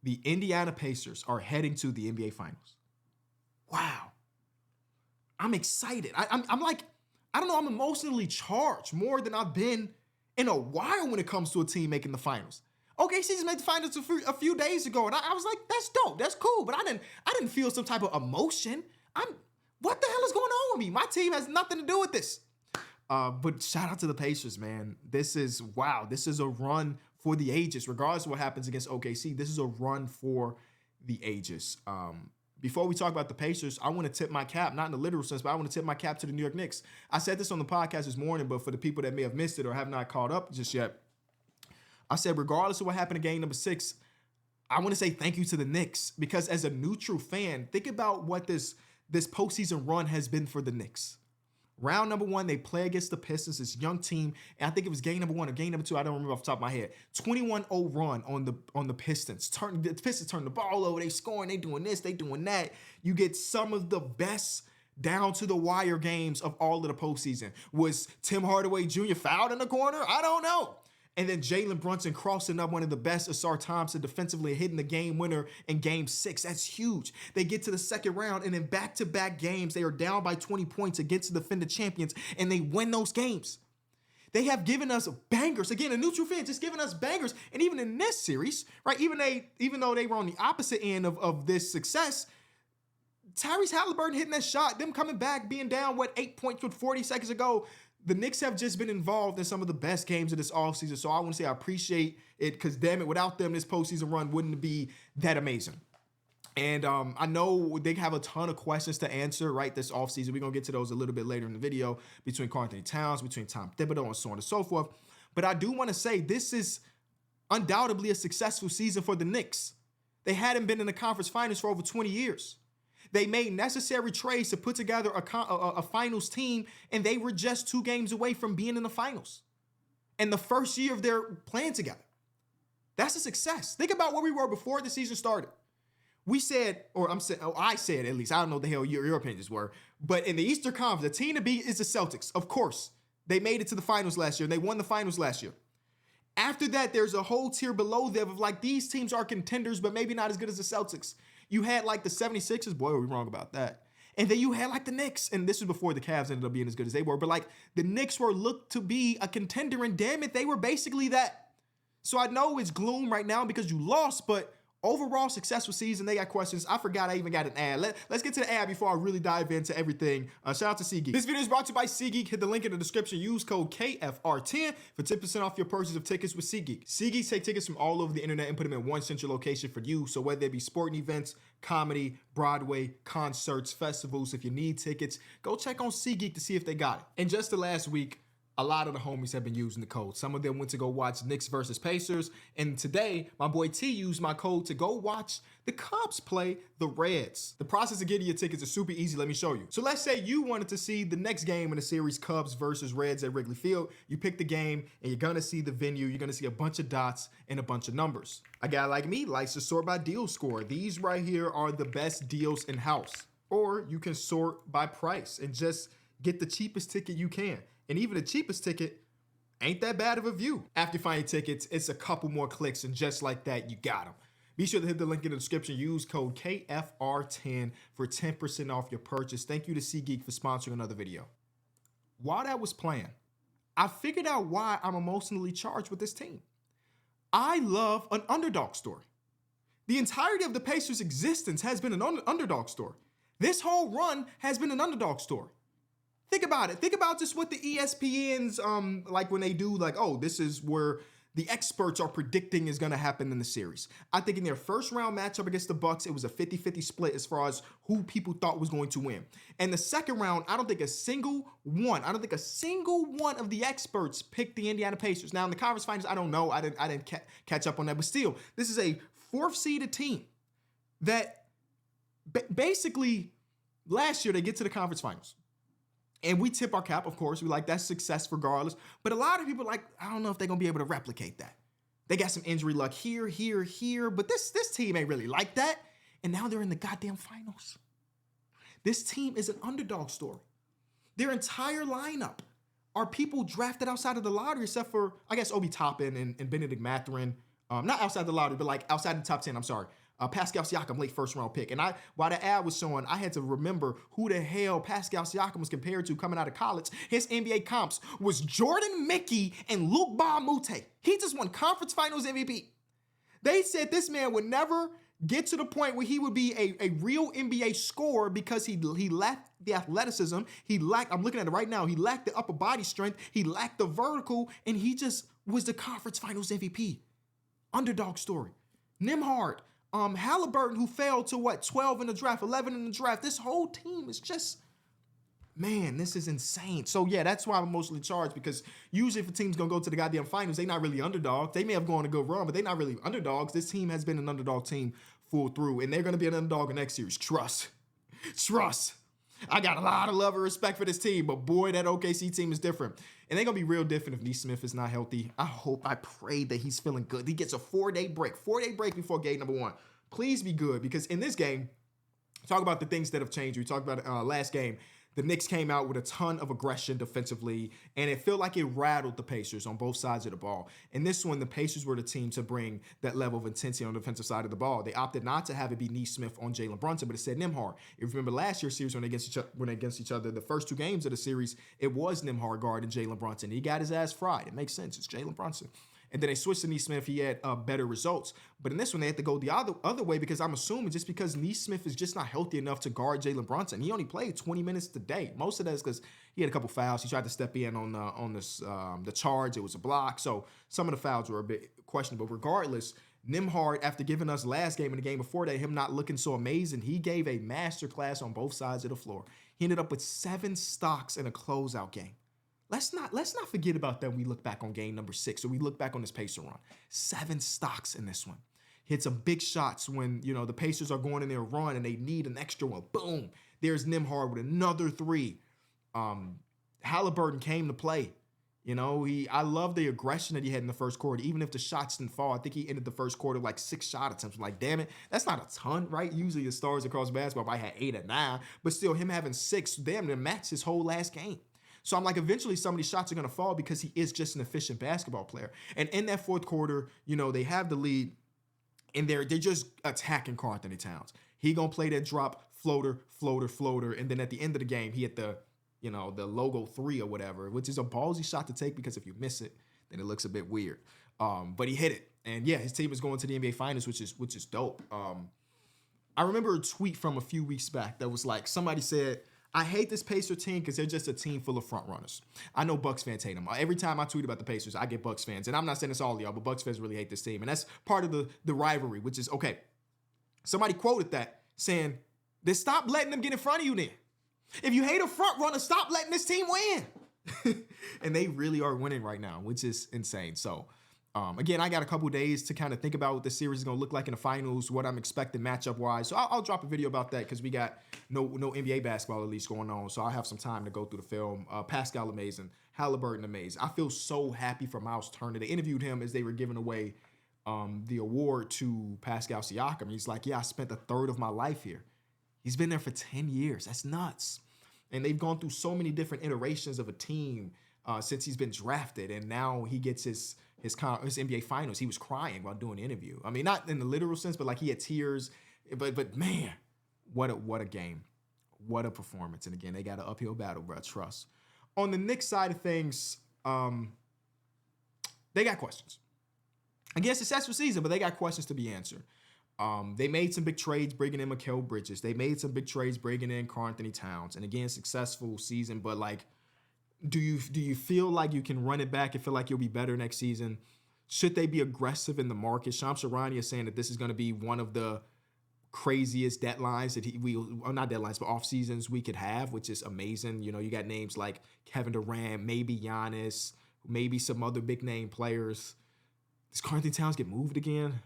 the Indiana Pacers are heading to the NBA Finals. Wow. I'm excited. I'm like, I don't know, I'm emotionally charged more than I've been in a while when it comes to a team making the finals. OKC just made the finals a few days ago, and I was like, that's dope, that's cool, but I didn't feel some type of emotion. What the hell is going on with me? My team has nothing to do with this. But shout out to the Pacers, man. This is a run for the ages. Regardless of what happens against OKC, this is a run for the ages. Before we talk about the Pacers, I want to tip my cap, not in the literal sense, but I want to tip my cap to the New York Knicks. I said this on the podcast this morning, but for the people that may have missed it or have not caught up just yet, I said regardless of what happened in game number 6, I want to say thank you to the Knicks, because as a neutral fan, think about what this postseason run has been for the Knicks. Round number 1, they play against the Pistons, this young team, and I think it was game number 1 or game number 2, I don't remember off the top of my head. 21-0 run on the Pistons. The Pistons turn the ball over, they scoring, they doing this, they doing that. You get some of the best down to the wire games of all of the postseason. Was Tim Hardaway Jr. fouled in the corner? I don't know. And then Jalen Brunson crossing up one of the best, Asar Thompson, defensively hitting the game winner in game 6. That's huge. They get to the second round, and in back-to-back games, they are down by 20 points against the defending champions, and they win those games. They have given us bangers. Again, a neutral fan just giving us bangers. And even in this series, right, even though they were on the opposite end of this success, Tyrese Halliburton hitting that shot, them coming back, being down, 8 points with 40 seconds ago. The Knicks have just been involved in some of the best games of this offseason, so I want to say I appreciate it, because damn it, without them, this postseason run wouldn't be that amazing. And I know they have a ton of questions to answer, right, this offseason. We're going to get to those a little bit later in the video, between Karl-Anthony Towns, between Tom Thibodeau, and so on and so forth. But I do want to say this is undoubtedly a successful season for the Knicks. They hadn't been in the conference finals for over 20 years. They made necessary trades to put together a finals team, and they were just 2 games away from being in the finals. And the first year of their playing together. That's a success. Think about where we were before the season started. We said, I said at least, I don't know what the hell your opinions were, but in the Eastern Conference, the team to beat is the Celtics. Of course, they made it to the finals last year, and they won the finals last year. After that, there's a whole tier below them of like, these teams are contenders, but maybe not as good as the Celtics. You had like the 76ers, boy, were we wrong about that. And then you had like the Knicks, and this was before the Cavs ended up being as good as they were, but like the Knicks were looked to be a contender, and damn it, they were basically that. So I know it's gloom right now because you lost, but overall successful season. They got questions. I forgot I even got an ad. Let's get to the ad before I really dive into everything. Shout out to SeatGeek. This video is brought to you by SeatGeek. Hit the link in the description. Use code KFR10 for 10% off your purchase of tickets with SeatGeek. SeatGeek take tickets from all over the internet and put them in one central location for you. So whether it be sporting events, comedy, Broadway, concerts, festivals, if you need tickets, go check on SeatGeek to see if they got it. And just the last week, a lot of the homies have been using the code. Some of them went to go watch Knicks versus Pacers. And today, my boy T used my code to go watch the Cubs play the Reds. The process of getting your tickets is super easy. Let me show you. So let's say you wanted to see the next game in the series, Cubs versus Reds at Wrigley Field. You pick the game and you're going to see the venue. You're going to see a bunch of dots and a bunch of numbers. A guy like me likes to sort by deal score. These right here are the best deals in house. Or you can sort by price and just get the cheapest ticket you can. And even the cheapest ticket ain't that bad of a view. After you find your tickets, it's a couple more clicks, and just like that, you got them. Be sure to hit the link in the description. Use code KFR10 for 10% off your purchase. Thank you to SeatGeek for sponsoring another video. While that was playing, I figured out why I'm emotionally charged with this team. I love an underdog story. The entirety of the Pacers' existence has been an underdog story. This whole run has been an underdog story. Think about it. Think about just what the ESPN's, like when they do like, oh, this is where the experts are predicting is going to happen in the series. I think in their first round matchup against the Bucks, it was a 50-50 split as far as who people thought was going to win. And the second round, I don't think a single one of the experts picked the Indiana Pacers. Now in the conference finals, I don't know. I didn't catch up on that, but still, this is a 4th seeded team that basically last year they get to the conference finals. And we tip our cap, of course. We like that's success regardless. But a lot of people like, I don't know if they're going to be able to replicate that. They got some injury luck here. But this team ain't really like that. And now they're in the goddamn finals. This team is an underdog story. Their entire lineup are people drafted outside of the lottery, except for, I guess, Obi Toppin and Benedict Mathurin. Not outside the lottery, but like outside the top 10. I'm sorry. Pascal Siakam, late first round pick. And while the ad was showing, I had to remember who the hell Pascal Siakam was compared to coming out of college. His NBA comps was Jordan Mickey and Luc Mbah a Moute. He just won conference finals MVP. They said this man would never get to the point where he would be a real NBA scorer because he lacked the athleticism. I'm looking at it right now, he lacked the upper body strength. He lacked the vertical, and he just was the conference finals MVP. Underdog story. Nembhard, Halliburton, who fell to 12 in the draft, 11 in the draft. This whole team is just, man, this is insane. So yeah, that's why I'm emotionally charged, because usually if a team's gonna go to the goddamn finals, they're not really underdogs. They may have gone a good run, but they're not really underdogs. This team has been an underdog team full through, and they're gonna be an underdog in next series. Trust. I got a lot of love and respect for this team, but boy, that OKC team is different. And they're gonna be real different if Nesmith is not healthy. I pray that he's feeling good. He gets a 4-day break before game number 1. Please be good, because in this game, talk about the things that have changed. We talked about last game. The Knicks came out with a ton of aggression defensively, and it felt like it rattled the Pacers on both sides of the ball. In this one, the Pacers were the team to bring that level of intensity on the defensive side of the ball. They opted not to have it be Nesmith on Jalen Brunson, but it said Nembhard. If you remember last year's series when they went against each other, the first 2 games of the series, it was Nembhard guarding Jalen Brunson. He got his ass fried. It makes sense. It's Jalen Brunson. And then they switched to Nesmith. He had better results. But in this one, they had to go the other way, because I'm assuming just because Nesmith is just not healthy enough to guard Jalen Brunson. He only played 20 minutes today. Most of that is because he had a couple fouls. He tried to step in on the charge. It was a block. So some of the fouls were a bit questionable. Regardless, Nembhard, after giving us last game and the game before that, him not looking so amazing, he gave a masterclass on both sides of the floor. He ended up with 7 stocks in a closeout game. Let's not forget about that when we look back on game number 6, or we look back on this Pacer run. 7 stocks in this one. Hit some big shots when, the Pacers are going in their run and they need an extra one. Boom. There's Nembhard with another 3. Halliburton came to play. I love the aggression that he had in the first quarter. Even if the shots didn't fall, I think he ended the first quarter like 6 shot attempts. I'm like, damn it, that's not a ton, right? Usually the stars across basketball might have 8 or 9, but still him having 6, damn, to match his whole last game. So I'm like, eventually some of these shots are going to fall because he is just an efficient basketball player. And in that fourth quarter, they have the lead, and they're just attacking Karl Anthony Towns. He going to play that drop, floater. And then at the end of the game, he hit the logo 3 or whatever, which is a ballsy shot to take, because if you miss it, then it looks a bit weird. But he hit it. And yeah, his team is going to the NBA Finals, which is dope. I remember a tweet from a few weeks back that was like, somebody said, I hate this Pacer team because they're just a team full of front runners. I know Bucks fans hate them. Every time I tweet about the Pacers, I get Bucks fans. And I'm not saying it's all of y'all, but Bucks fans really hate this team. And that's part of the rivalry, which is, okay, somebody quoted that saying, then stop letting them get in front of you then. If you hate a front runner, stop letting this team win. And they really are winning right now, which is insane. So, again, I got a couple days to kind of think about what the series is going to look like in the finals, what I'm expecting matchup-wise. So I'll drop a video about that, because we got no NBA basketball at least going on. So I'll have some time to go through the film. Pascal amazing. Halliburton amazing. I feel so happy for Miles Turner. They interviewed him as they were giving away the award to Pascal Siakam. He's like, yeah, I spent a third of my life here. He's been there for 10 years. That's nuts. And they've gone through so many different iterations of a team since he's been drafted. And now he gets his NBA Finals. He was crying while doing the interview. I mean, not in the literal sense, but like he had tears. But man, what a game. What a performance. And again, they got an uphill battle, bro. Trust. On the Knicks side of things, they got questions. Again, successful season, but they got questions to be answered. They made some big trades bringing in Mikal Bridges. They made some big trades bringing in Karl Anthony Towns. And again, successful season, but like, do you feel like you can run it back and feel like you'll be better next season? Should they be aggressive in the market? Shams Charania is saying that this is going to be one of the craziest deadlines that not deadlines, but off seasons we could have, which is amazing. You got names like Kevin Durant, maybe Giannis, maybe some other big name players. Does Karl Anthony Towns get moved again?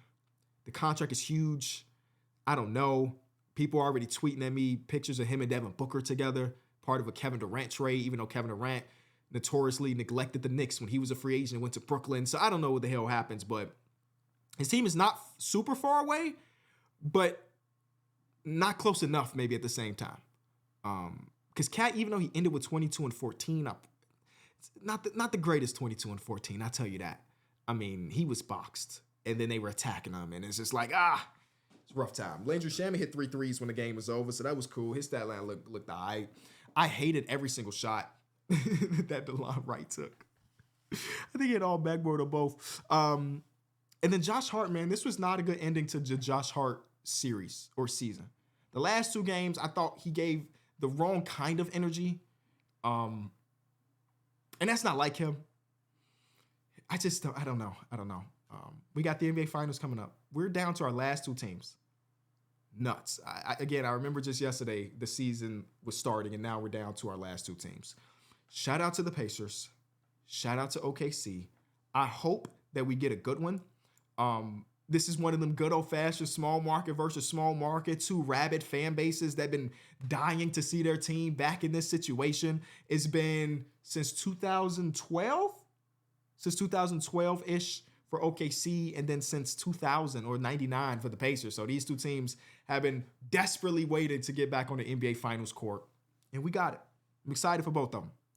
The contract is huge. I don't know. People are already tweeting at me pictures of him and Devin Booker together, part of a Kevin Durant trade, even though Kevin Durant notoriously neglected the Knicks when he was a free agent and went to Brooklyn. So I don't know what the hell happens, but his team is not super far away, but not close enough maybe at the same time. Because Cat, even though he ended with 22-14, not the greatest 22-14, I'll tell you that. I mean, he was boxed. and then they were attacking them, and it's just like, it's a rough time. Landry Shamet hit 3 threes when the game was over, so that was cool. His stat line looked all right. I hated every single shot that DeLon Wright took. I think he had all backboard or both. And then Josh Hart, man, this was not a good ending to the Josh Hart series or season. The last 2 games, I thought he gave the wrong kind of energy. And that's not like him. I don't know. We got the NBA Finals coming up. We're down to our last 2 teams. Nuts. Again, I remember just yesterday, the season was starting, and now we're down to our last 2 teams. Shout out to the Pacers. Shout out to OKC. I hope that we get a good one. This is one of them good old-fashioned small market versus small market, 2 rabid fan bases that have been dying to see their team back in this situation. It's been since 2012? Since 2012-ish for OKC, and then since 2000 or 99 for the Pacers. So these 2 teams have been desperately waiting to get back on the NBA Finals court, and we got it. I'm excited for both of them.